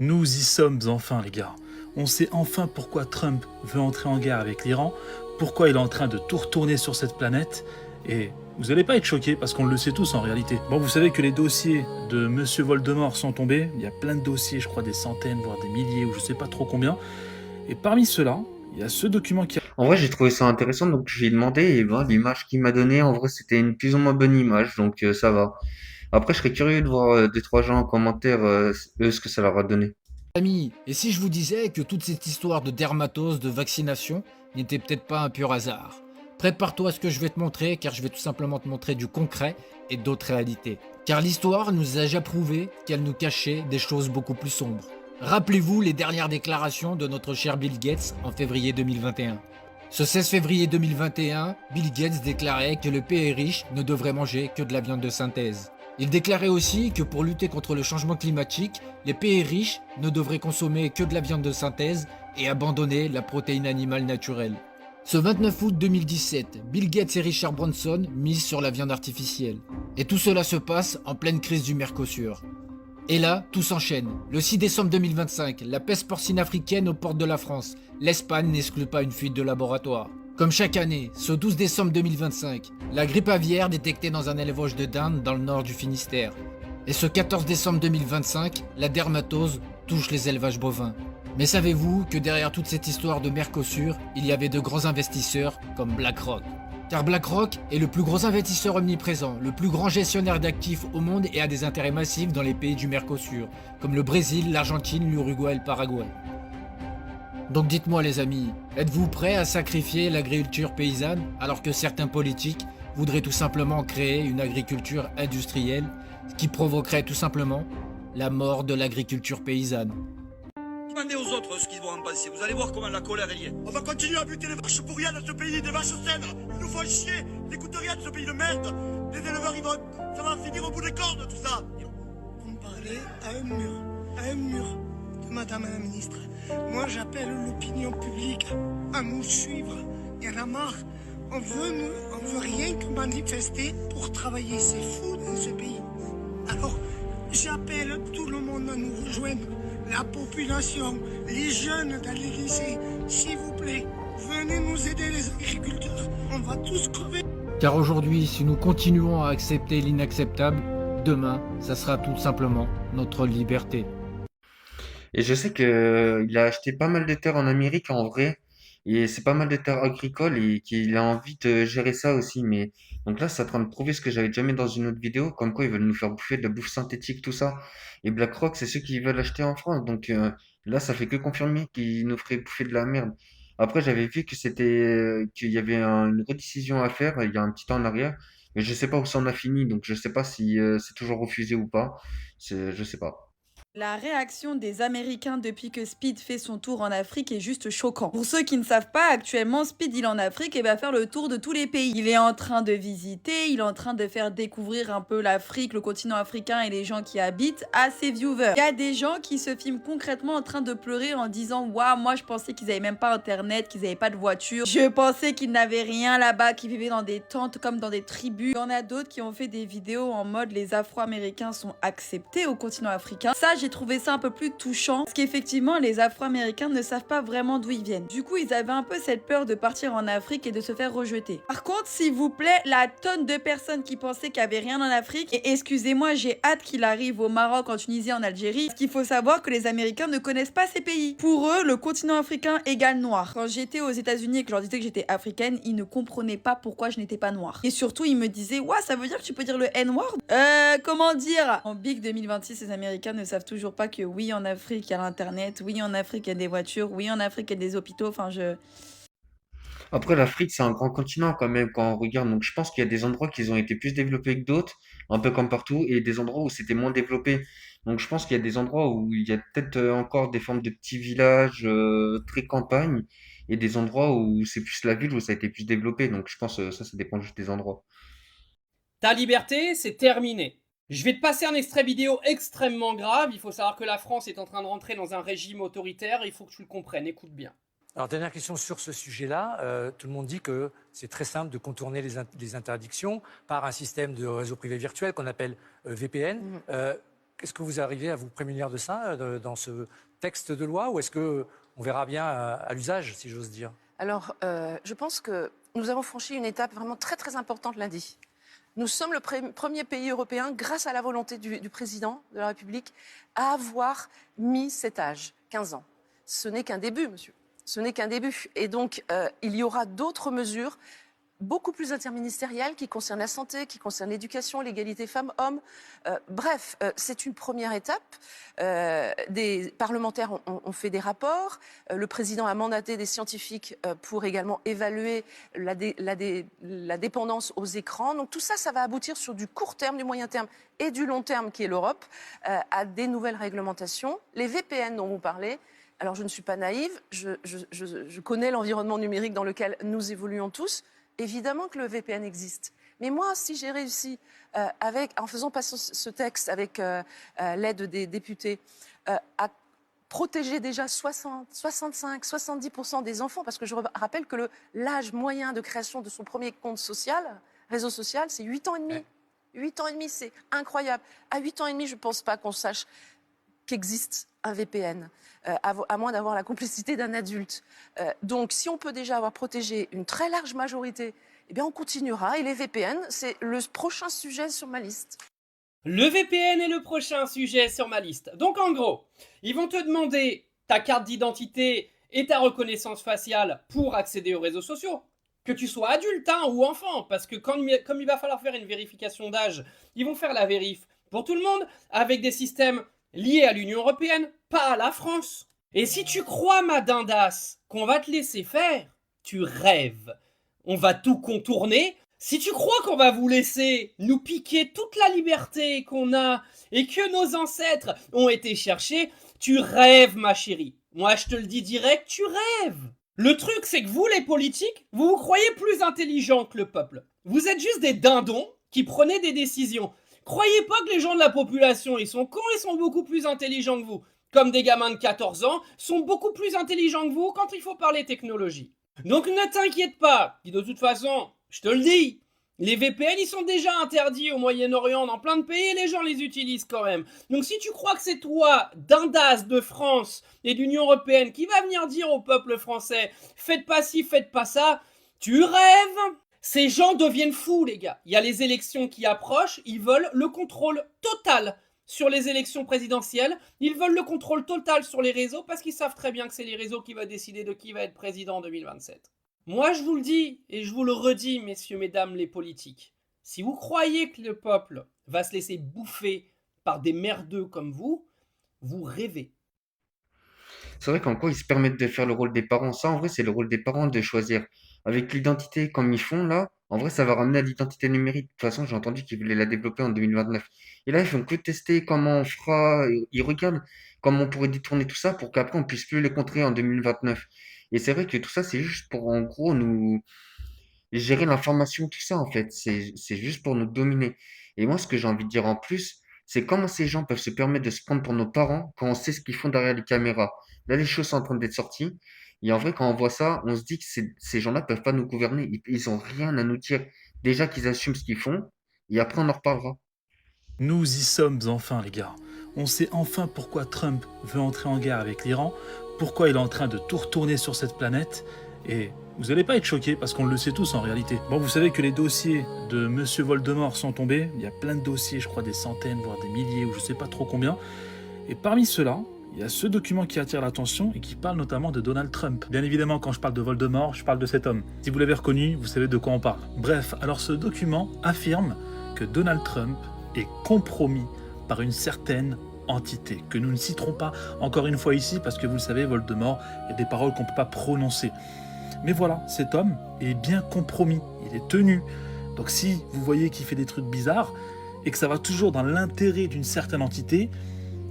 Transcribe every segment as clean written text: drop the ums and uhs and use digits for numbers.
Nous y sommes enfin, les gars. On sait enfin pourquoi Trump veut entrer en guerre avec l'Iran, pourquoi il est en train de tout retourner sur cette planète, et vous allez pas être choqués parce qu'on le sait tous en réalité. Bon, vous savez que les dossiers de Monsieur Voldemort sont tombés, il y a plein de dossiers, je crois des centaines, voire des milliers, ou je sais pas trop combien, et parmi ceux-là, il y a ce document qui... En vrai, j'ai trouvé ça intéressant, donc je lui ai demandé, et ben, l'image qu'il m'a donnée, en vrai, c'était une plus ou moins bonne image, donc ça va. Après, je serais curieux de voir deux, trois gens en commentaire, eux, ce que ça leur a donné. Amis, et si je vous disais que toute cette histoire de dermatose, de vaccination, n'était peut-être pas un pur hasard? Prépare-toi à ce que je vais te montrer, car je vais tout simplement te montrer du concret et d'autres réalités. Car l'histoire nous a déjà prouvé qu'elle nous cachait des choses beaucoup plus sombres. Rappelez-vous les dernières déclarations de notre cher Bill Gates en février 2021. Ce 16 février 2021, Bill Gates déclarait que le pays riche ne devrait manger que de la viande de synthèse. Il déclarait aussi que pour lutter contre le changement climatique, les pays riches ne devraient consommer que de la viande de synthèse et abandonner la protéine animale naturelle. Ce 29 août 2017, Bill Gates et Richard Branson misent sur la viande artificielle. Et tout cela se passe en pleine crise du Mercosur. Et là, tout s'enchaîne. Le 6 décembre 2025, la peste porcine africaine aux portes de la France. L'Espagne n'exclut pas une fuite de laboratoire. Comme chaque année, ce 12 décembre 2025, la grippe aviaire détectée dans un élevage de dinde dans le nord du Finistère. Et ce 14 décembre 2025, la dermatose touche les élevages bovins. Mais savez-vous que derrière toute cette histoire de Mercosur, il y avait de grands investisseurs comme BlackRock? Car BlackRock est le plus gros investisseur omniprésent, le plus grand gestionnaire d'actifs au monde et a des intérêts massifs dans les pays du Mercosur, comme le Brésil, l'Argentine, l'Uruguay et le Paraguay. Donc dites-moi les amis, êtes-vous prêts à sacrifier l'agriculture paysanne alors que certains politiques voudraient tout simplement créer une agriculture industrielle, ce qui provoquerait tout simplement la mort de l'agriculture paysanne? Demandez aux autres ce qu'ils vont en penser. Vous allez voir comment la colère elle y est. On va continuer à buter les vaches pour rien dans ce pays, des vaches saines. Ils nous font chier. N'écoutez rien de ce pays de merde. Les éleveurs, ça va finir au bout des cordes, tout ça. Vous me parlez à un mur de Madame la Ministre. Moi, j'appelle l'opinion publique à nous suivre. Il y en a marre. On veut rien que manifester pour travailler. C'est fou dans ce pays. Alors, j'appelle tout le monde à nous rejoindre. La population, les jeunes dans les lycées, s'il vous plaît, venez nous aider les agriculteurs. On va tous crever. Car aujourd'hui, si nous continuons à accepter l'inacceptable, demain, ça sera tout simplement notre liberté. Et je sais que il a acheté pas mal de terres en Amérique en vrai, et c'est pas mal de terres agricoles et qu'il a envie de gérer ça aussi. Mais donc là, c'est en train de prouver ce que j'avais déjà mis dans une autre vidéo, comme quoi ils veulent nous faire bouffer de la bouffe synthétique, tout ça. Et BlackRock, c'est ceux qui veulent acheter en France. Donc là, ça fait que confirmer qu'ils nous feraient bouffer de la merde. Après, j'avais vu que c'était qu'il y avait une redécision à faire il y a un petit temps en arrière, mais je sais pas où ça en a fini, donc je sais pas si c'est toujours refusé ou pas. Je sais pas. La réaction des Américains depuis que Speed fait son tour en Afrique est juste choquant. Pour ceux qui ne savent pas, actuellement Speed il est en Afrique et va faire le tour de tous les pays. Il est en train de visiter, il est en train de faire découvrir un peu l'Afrique, le continent africain et les gens qui y habitent à ses viewers. Il y a des gens qui se filment concrètement en train de pleurer en disant waouh, moi je pensais qu'ils avaient même pas internet, qu'ils avaient pas de voiture. Je pensais qu'ils n'avaient rien là-bas, qu'ils vivaient dans des tentes comme dans des tribus. Il y en a d'autres qui ont fait des vidéos en mode les Afro-Américains sont acceptés au continent africain. Ça, j'ai trouvé ça un peu plus touchant parce qu'effectivement les Afro-Américains ne savent pas vraiment d'où ils viennent. Du coup ils avaient un peu cette peur de partir en Afrique et de se faire rejeter. Par contre s'il vous plaît, la tonne de personnes qui pensaient qu'il n'y avait rien en Afrique, et excusez-moi j'ai hâte qu'il arrive au Maroc, en Tunisie, en Algérie, parce qu'il faut savoir que les Américains ne connaissent pas ces pays. Pour eux le continent africain égale noir. Quand j'étais aux États-Unis et que je leur disais que j'étais africaine, ils ne comprenaient pas pourquoi je n'étais pas noire. Et surtout ils me disaient ouais ça veut dire que tu peux dire le N-word. Comment dire, en Big 2026 les Américains ne savent toujours pas que oui, en Afrique, il y a l'internet, oui, en Afrique, il y a des voitures, oui, en Afrique, il y a des hôpitaux, enfin, Après, l'Afrique, c'est un grand continent quand même quand on regarde. Donc, je pense qu'il y a des endroits qui ont été plus développés que d'autres, un peu comme partout, et des endroits où c'était moins développé. Donc, je pense qu'il y a des endroits où il y a peut-être encore des formes de petits villages très campagne, et des endroits où c'est plus la ville où ça a été plus développé. Donc, je pense que ça dépend juste des endroits. Ta liberté, c'est terminé. Je vais te passer un extrait vidéo extrêmement grave. Il faut savoir que la France est en train de rentrer dans un régime autoritaire. Il faut que tu le comprennes. Écoute bien. Alors, dernière question sur ce sujet-là. Tout le monde dit que c'est très simple de contourner les interdictions par un système de réseau privé virtuel qu'on appelle VPN. Est-ce que vous arrivez à vous prémunir de ça dans ce texte de loi, ou est-ce qu'on verra bien à l'usage, si j'ose dire? Alors, je pense que nous avons franchi une étape vraiment très très importante lundi. Nous sommes le premier pays européen, grâce à la volonté du président de la République, à avoir mis cet âge, 15 ans. Ce n'est qu'un début, monsieur. Ce n'est qu'un début. Et donc, il y aura d'autres mesures beaucoup plus interministérielles qui concernent la santé, qui concernent l'éducation, l'égalité femmes-hommes. Bref, c'est une première étape. Des parlementaires ont fait des rapports. Le président a mandaté des scientifiques pour également évaluer la dépendance aux écrans. Donc tout ça, ça va aboutir sur du court terme, du moyen terme et du long terme, qui est l'Europe, à des nouvelles réglementations. Les VPN dont vous parlez, alors je ne suis pas naïve, je connais l'environnement numérique dans lequel nous évoluons tous. Évidemment que le VPN existe. Mais moi, si j'ai réussi, en faisant passer ce texte avec l'aide des députés, à protéger déjà 60, 65, 70% des enfants, parce que je rappelle que l'âge moyen de création de son premier compte social, réseau social, c'est 8 ans et demi. Ouais. 8 ans et demi, c'est incroyable. À 8 ans et demi, je ne pense pas qu'on sache qu'existe un VPN, à moins d'avoir la complicité d'un adulte. Donc, si on peut déjà avoir protégé une très large majorité, eh bien, on continuera. Et les VPN, c'est le prochain sujet sur ma liste. Le VPN est le prochain sujet sur ma liste. Donc, en gros, ils vont te demander ta carte d'identité et ta reconnaissance faciale pour accéder aux réseaux sociaux. Que tu sois adulte ou enfant, parce que comme il va falloir faire une vérification d'âge, ils vont faire la vérif pour tout le monde avec des systèmes lié à l'Union européenne, pas à la France. Et si tu crois, ma dindasse, qu'on va te laisser faire, tu rêves. On va tout contourner. Si tu crois qu'on va vous laisser nous piquer toute la liberté qu'on a et que nos ancêtres ont été cherchés, tu rêves, ma chérie. Moi, je te le dis direct, tu rêves. Le truc, c'est que vous, les politiques, vous vous croyez plus intelligents que le peuple. Vous êtes juste des dindons qui prenaient des décisions. Croyez pas que les gens de la population, ils sont cons, ils sont beaucoup plus intelligents que vous. Comme des gamins de 14 ans, sont beaucoup plus intelligents que vous quand il faut parler technologie. Donc ne t'inquiète pas, de toute façon, je te le dis, les VPN, ils sont déjà interdits au Moyen-Orient dans plein de pays et les gens les utilisent quand même. Donc si tu crois que c'est toi, dindasse de France et d'Union Européenne, qui va venir dire au peuple français « faites pas ci, faites pas ça », tu rêves. Ces gens deviennent fous, les gars. Il y a les élections qui approchent, ils veulent le contrôle total sur les élections présidentielles. Ils veulent le contrôle total sur les réseaux parce qu'ils savent très bien que c'est les réseaux qui vont décider de qui va être président en 2027. Moi, je vous le dis et je vous le redis, messieurs, mesdames, les politiques. Si vous croyez que le peuple va se laisser bouffer par des merdeux comme vous rêvez. C'est vrai qu'en quoi ils se permettent de faire le rôle des parents. Ça, en vrai, c'est le rôle des parents de choisir. Avec l'identité comme ils font là, en vrai, ça va ramener à l'identité numérique. De toute façon, j'ai entendu qu'ils voulaient la développer en 2029. Et là, ils font que tester comment on fera. Ils regardent comment on pourrait détourner tout ça pour qu'après, on puisse plus les contrer en 2029. Et c'est vrai que tout ça, c'est juste pour, en gros, nous gérer l'information, tout ça, en fait. C'est juste pour nous dominer. Et moi, ce que j'ai envie de dire en plus, c'est comment ces gens peuvent se permettre de se prendre pour nos parents quand on sait ce qu'ils font derrière les caméras. Là, les choses sont en train d'être sorties. Et en vrai, quand on voit ça, on se dit que ces gens-là peuvent pas nous gouverner. Ils ont rien à nous dire. Déjà qu'ils assument ce qu'ils font. Et après, on en reparlera. Nous y sommes enfin, les gars. On sait enfin pourquoi Trump veut entrer en guerre avec l'Iran, pourquoi il est en train de tout retourner sur cette planète, et vous n'allez pas être choqués parce qu'on le sait tous en réalité. Bon, vous savez que les dossiers de Monsieur Voldemort sont tombés, il y a plein de dossiers, je crois des centaines, voire des milliers, ou je sais pas trop combien, et parmi ceux-là, il y a ce document qui attire l'attention et qui parle notamment de Donald Trump. Bien évidemment, quand je parle de Voldemort, je parle de cet homme. Si vous l'avez reconnu, vous savez de quoi on parle. Bref, alors ce document affirme que Donald Trump est compromis par une certaine entité, que nous ne citerons pas encore une fois ici, parce que vous le savez, Voldemort, il y a des paroles qu'on ne peut pas prononcer. Mais voilà, cet homme est bien compromis, il est tenu. Donc si vous voyez qu'il fait des trucs bizarres, et que ça va toujours dans l'intérêt d'une certaine entité,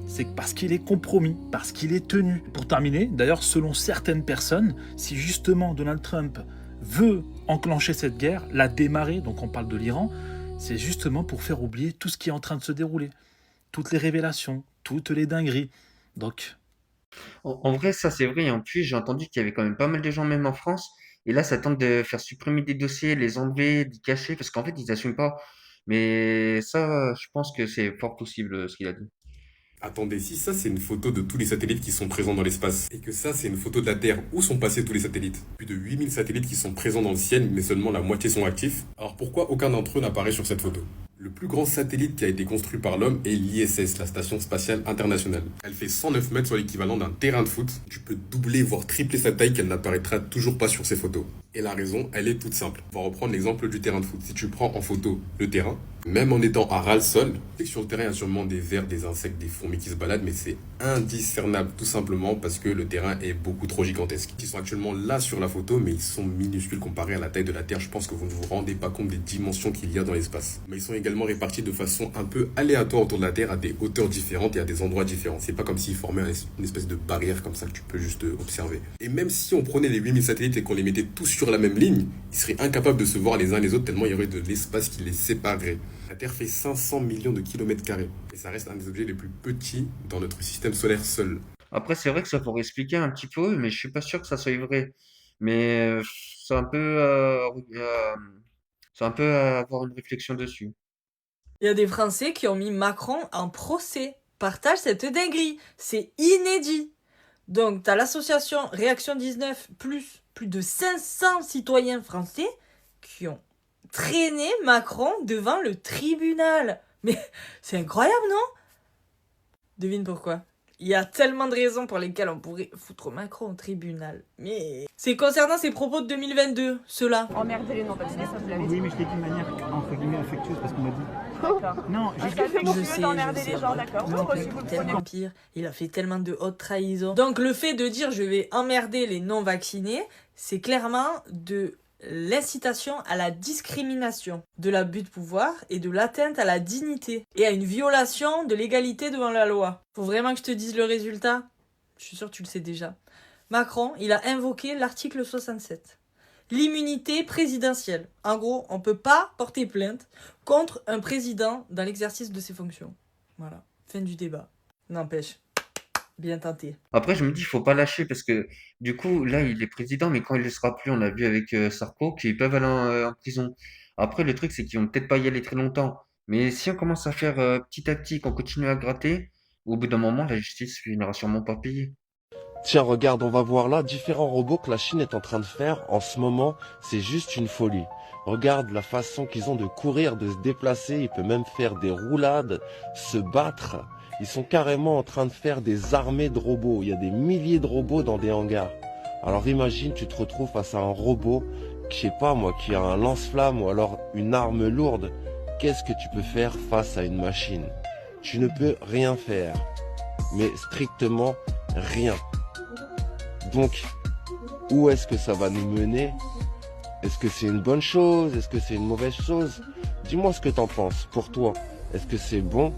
c'est parce qu'il est compromis, parce qu'il est tenu. Pour terminer, d'ailleurs, selon certaines personnes, si justement Donald Trump veut enclencher cette guerre, la démarrer, donc on parle de l'Iran, c'est justement pour faire oublier tout ce qui est en train de se dérouler. Toutes les révélations, toutes les dingueries. Donc, En vrai, ça, c'est vrai. Et en plus, j'ai entendu qu'il y avait quand même pas mal de gens, même en France. Et là, ça tente de faire supprimer des dossiers, les enlever, les cacher, parce qu'en fait, ils n'assument pas. Mais ça, je pense que c'est fort possible ce qu'il a dit. Attendez, si ça c'est une photo de tous les satellites qui sont présents dans l'espace, et que ça c'est une photo de la Terre, où sont passés tous les satellites? Plus de 8000 satellites qui sont présents dans le ciel, mais seulement la moitié sont actifs. Alors pourquoi aucun d'entre eux n'apparaît sur cette photo? Le plus grand satellite qui a été construit par l'homme est l'ISS, la Station Spatiale Internationale. Elle fait 109 mètres sur l'équivalent d'un terrain de foot. Tu peux doubler, voire tripler sa taille qu'elle n'apparaîtra toujours pas sur ces photos. Et la raison, elle est toute simple. On va reprendre l'exemple du terrain de foot. Si tu prends en photo le terrain, même en étant à ras le sol, c'est que sur le terrain, il y a sûrement des vers, des insectes, des fourmis qui se baladent, mais c'est indiscernable tout simplement parce que le terrain est beaucoup trop gigantesque. Ils sont actuellement là sur la photo, mais ils sont minuscules comparés à la taille de la Terre. Je pense que vous ne vous rendez pas compte des dimensions qu'il y a dans l'espace. Mais ils sont également répartis de façon un peu aléatoire autour de la Terre à des hauteurs différentes et à des endroits différents. C'est pas comme s'ils formaient une espèce de barrière comme ça que tu peux juste observer. Et même si on prenait les 8000 satellites et qu'on les mettait tous sur la même ligne, ils seraient incapables de se voir les uns les autres tellement il y aurait de l'espace qui les séparerait. La Terre fait 500 millions de kilomètres carrés et ça reste un des objets les plus petits dans notre système solaire seul. Après, c'est vrai que ça pourrait expliquer un petit peu, mais je suis pas sûr que ça soit vrai. Mais c'est un peu, c'est un peu à avoir une réflexion dessus. Il y a des Français qui ont mis Macron en procès. Partage cette dinguerie. C'est inédit. Donc, t'as l'association Réaction 19 plus de 500 citoyens français qui ont traîné Macron devant le tribunal. Mais c'est incroyable, non? Devine pourquoi. Il y a tellement de raisons pour lesquelles on pourrait foutre Macron au tribunal. Mais c'est concernant ses propos de 2022, ceux-là. Emmerder les non-vaccinés, ça vous l'avez dit. Oui, mais je l'ai dit de manière entre guillemets affectueuse parce qu'on m'a dit. D'accord. Non, ça fait beaucoup mieux d'emmerder les gens, d'accord. Non, tellement pire. Il a fait tellement de hautes trahisons. Donc le fait de dire je vais emmerder les non-vaccinés, c'est clairement de l'incitation à la discrimination, de l'abus de pouvoir et de l'atteinte à la dignité et à une violation de l'égalité devant la loi. Faut vraiment que je te dise le résultat? Je suis sûre que tu le sais déjà. Macron, il a invoqué l'article 67. L'immunité présidentielle. En gros, on peut pas porter plainte contre un président dans l'exercice de ses fonctions. Voilà, fin du débat. N'empêche. Bien tenté. Après, je me dis, il faut pas lâcher parce que du coup, là, il est président, mais quand il ne le sera plus, on a vu avec Sarko qu'ils peuvent aller en prison. Après, le truc, c'est qu'ils vont peut-être pas y aller très longtemps. Mais si on commence à faire petit à petit, qu'on continue à gratter, au bout d'un moment, la justice finira sûrement pas payée. Tiens, regarde, on va voir là différents robots que la Chine est en train de faire en ce moment. C'est juste une folie. Regarde la façon qu'ils ont de courir, de se déplacer. Ils peuvent même faire des roulades, se battre. Ils sont carrément en train de faire des armées de robots. Il y a des milliers de robots dans des hangars. Alors imagine, tu te retrouves face à un robot, je sais pas moi, qui a un lance-flamme ou alors une arme lourde. Qu'est-ce que tu peux faire face à une machine? Tu ne peux rien faire. Mais strictement rien. Donc, où est-ce que ça va nous mener? Est-ce que c'est une bonne chose? Est-ce que c'est une mauvaise chose? Dis-moi ce que t'en penses. Pour toi, est-ce que c'est bon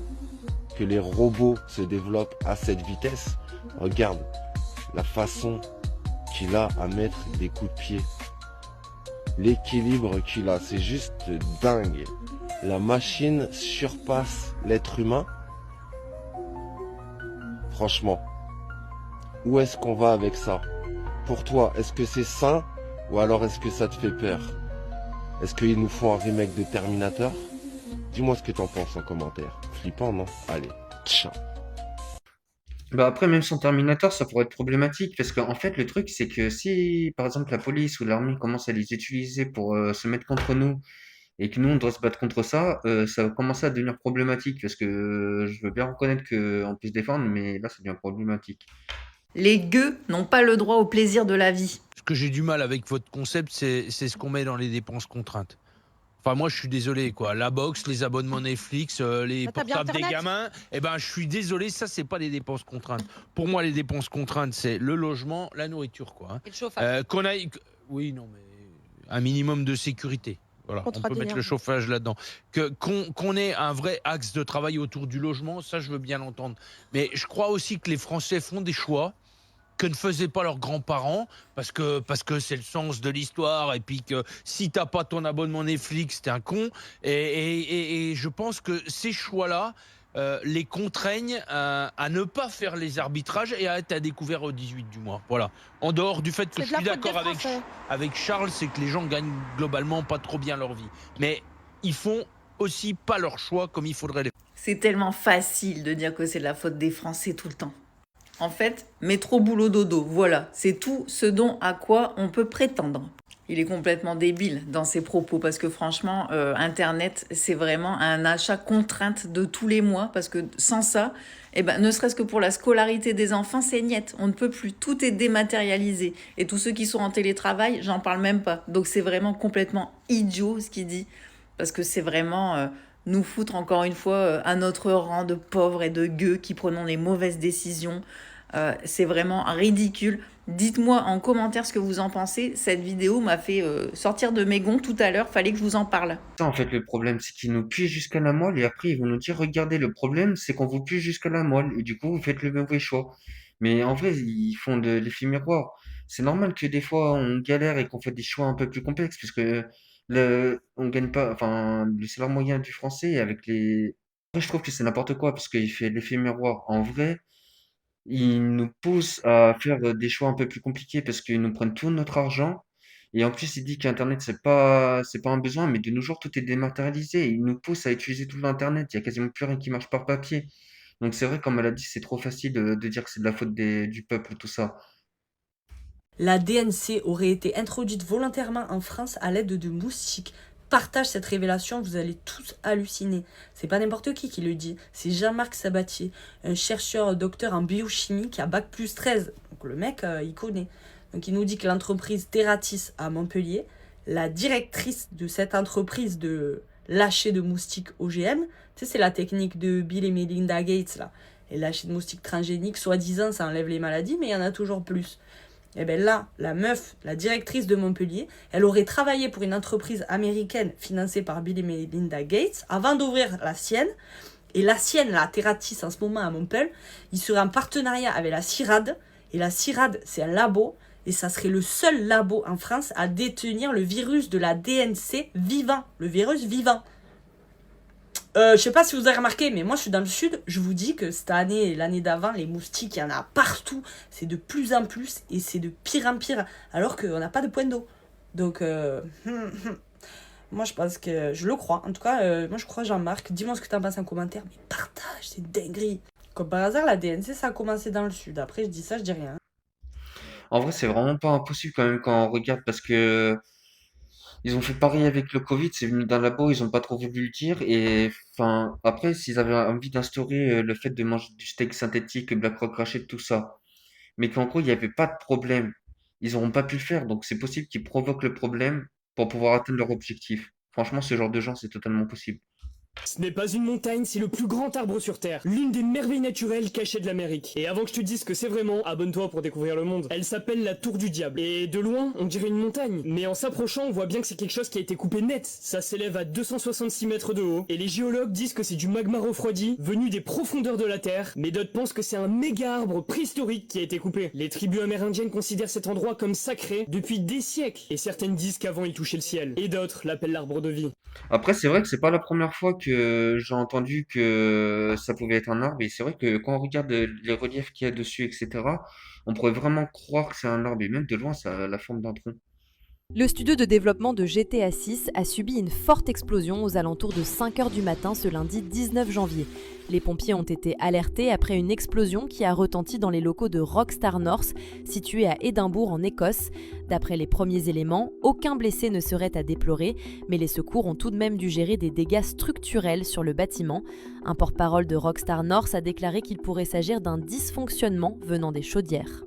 que les robots se développent à cette vitesse? Regarde la façon qu'il a à mettre des coups de pied. L'équilibre qu'il a, c'est juste dingue. La machine surpasse l'être humain. Franchement, où est-ce qu'on va avec ça? Pour toi, est-ce que c'est sain ou alors est-ce que ça te fait peur? Est-ce qu'il nous faut un remake de Terminator? Dis-moi ce que t'en penses en commentaire. Flippant, non? Allez, ciao. Bah après, même sans Terminator, ça pourrait être problématique parce qu'en fait, le truc, c'est que si, par exemple, la police ou l'armée commence à les utiliser pour se mettre contre nous et que nous, on doit se battre contre ça, ça va commencer à devenir problématique parce que je veux bien reconnaître qu'on peut se défendre, mais là, ça devient problématique. Les gueux n'ont pas le droit au plaisir de la vie. Ce que j'ai du mal avec votre concept, c'est ce qu'on met dans les dépenses contraintes. Enfin, moi, je suis désolé, quoi. La boxe, les abonnements Netflix, les portables des gamins, eh ben, je suis désolé, ça, c'est pas des dépenses contraintes. Pour moi, les dépenses contraintes, c'est le logement, la nourriture, quoi. Et le chauffage. Oui, non, mais un minimum de sécurité. Voilà, on peut mettre le chauffage là-dedans. Qu'on ait un vrai axe de travail autour du logement, ça, je veux bien l'entendre. Mais je crois aussi que les Français font des choix que ne faisaient pas leurs grands-parents, parce que c'est le sens de l'histoire, et puis que si t'as pas ton abonnement Netflix, t'es un con, et je pense que ces choix-là les contraignent à ne pas faire les arbitrages et à être à découvert au 18 du mois. Voilà. En dehors du fait que je suis d'accord avec Charles, c'est que les gens gagnent globalement pas trop bien leur vie. Mais ils font aussi pas leur choix comme il faudrait les faire. C'est tellement facile de dire que c'est de la faute des Français tout le temps. En fait, métro boulot dodo, voilà, c'est tout ce dont à quoi on peut prétendre. Il est complètement débile dans ses propos parce que franchement, Internet, c'est vraiment un achat contrainte de tous les mois parce que sans ça, ne serait-ce que pour la scolarité des enfants, c'est niette. On ne peut plus, tout est dématérialisé. Et tous ceux qui sont en télétravail, j'en parle même pas. Donc c'est vraiment complètement idiot ce qu'il dit parce que c'est vraiment nous foutre encore une fois à notre rang de pauvres et de gueux qui prenons les mauvaises décisions. C'est vraiment ridicule. Dites-moi en commentaire ce que vous en pensez. Cette vidéo m'a fait sortir de mes gonds tout à l'heure. Fallait que je vous en parle. Ça, en fait, le problème, c'est qu'ils nous puent jusqu'à la moelle et après, ils vont nous dire, regardez, le problème, c'est qu'on vous pue jusqu'à la moelle et du coup, vous faites le mauvais choix. Mais en vrai, ils font de l'effet miroir. C'est normal que des fois, on galère et qu'on fait des choix un peu plus complexes puisque on gagne pas, enfin, le salaire moyen du français avec les... Après, je trouve que c'est n'importe quoi parce qu'il fait l'effet miroir. En vrai, ils nous poussent à faire des choix un peu plus compliqués parce qu'ils nous prennent tout notre argent. Et en plus, il dit qu'Internet, c'est pas un besoin, mais de nos jours, tout est dématérialisé. Il nous pousse à utiliser tout l'Internet. Il y a quasiment plus rien qui marche par papier. Donc c'est vrai, comme elle a dit, c'est trop facile de dire que c'est de la faute du peuple, tout ça. La DNC aurait été introduite volontairement en France à l'aide de moustiques. Partage cette révélation, vous allez tous halluciner. C'est pas n'importe qui le dit, c'est Jean-Marc Sabatier, un chercheur docteur en biochimie qui a bac+13. Donc le mec, il connaît. Donc il nous dit que l'entreprise Terratis à Montpellier, la directrice de cette entreprise de lâcher de moustiques OGM, tu sais, c'est la technique de Bill et Melinda Gates là. Et lâcher de moustiques transgéniques, soi-disant, ça enlève les maladies, mais il y en a toujours plus. Et bien là, la meuf, la directrice de Montpellier, elle aurait travaillé pour une entreprise américaine financée par Bill et Melinda Gates avant d'ouvrir la sienne. Et la sienne, la Terratis en ce moment à Montpellier, il serait en partenariat avec la CIRAD. Et la CIRAD, c'est un labo. Et ça serait le seul labo en France à détenir le virus de la DNC vivant. Le virus vivant. Je sais pas si vous avez remarqué, mais moi je suis dans le sud. Je vous dis que cette année et l'année d'avant, les moustiques, il y en a partout. C'est de plus en plus et c'est de pire en pire. Alors qu'on n'a pas de point d'eau. Donc, moi je pense que je le crois. En tout cas, moi je crois Jean-Marc. Dis-moi ce que t'en penses en commentaire. Mais partage, c'est dinguerie. Comme par hasard, la DNC, ça a commencé dans le sud. Après, je dis ça, je dis rien. En vrai, c'est vraiment pas impossible quand même quand on regarde parce que ils ont fait pareil avec le Covid, c'est venu d'un labo, ils ont pas trop voulu le dire. Et enfin, après, s'ils avaient envie d'instaurer le fait de manger du steak synthétique, Black Rock Rachel, tout ça, mais qu'en gros, il n'y avait pas de problème, ils n'auront pas pu le faire. Donc, c'est possible qu'ils provoquent le problème pour pouvoir atteindre leur objectif. Franchement, ce genre de gens, c'est totalement possible. Ce n'est pas une montagne, c'est le plus grand arbre sur Terre. L'une des merveilles naturelles cachées de l'Amérique. Et avant que je te dise ce que c'est vraiment, abonne-toi pour découvrir le monde. Elle s'appelle la Tour du Diable. Et de loin, on dirait une montagne. Mais en s'approchant, on voit bien que c'est quelque chose qui a été coupé net. Ça s'élève à 266 mètres de haut. Et les géologues disent que c'est du magma refroidi, venu des profondeurs de la Terre. Mais d'autres pensent que c'est un méga arbre préhistorique qui a été coupé. Les tribus amérindiennes considèrent cet endroit comme sacré depuis des siècles. Et certaines disent qu'avant il touchait le ciel. Et d'autres l'appellent l'arbre de vie. Après, c'est vrai que c'est pas la première fois que j'ai entendu que ça pouvait être un arbre. Et c'est vrai que quand on regarde les reliefs qu'il y a dessus, etc., on pourrait vraiment croire que c'est un arbre. Et même de loin, ça a la forme d'un tronc. Le studio de développement de GTA 6 a subi une forte explosion aux alentours de 5 h du matin ce lundi 19 janvier. Les pompiers ont été alertés après une explosion qui a retenti dans les locaux de Rockstar North, situés à Édimbourg en Écosse. D'après les premiers éléments, aucun blessé ne serait à déplorer, mais les secours ont tout de même dû gérer des dégâts structurels sur le bâtiment. Un porte-parole de Rockstar North a déclaré qu'il pourrait s'agir d'un dysfonctionnement venant des chaudières.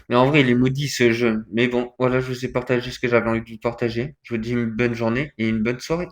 Mais en vrai, il est maudit ce jeu. Mais bon, voilà, je vous ai partagé ce que j'avais envie de vous partager. Je vous dis une bonne journée et une bonne soirée.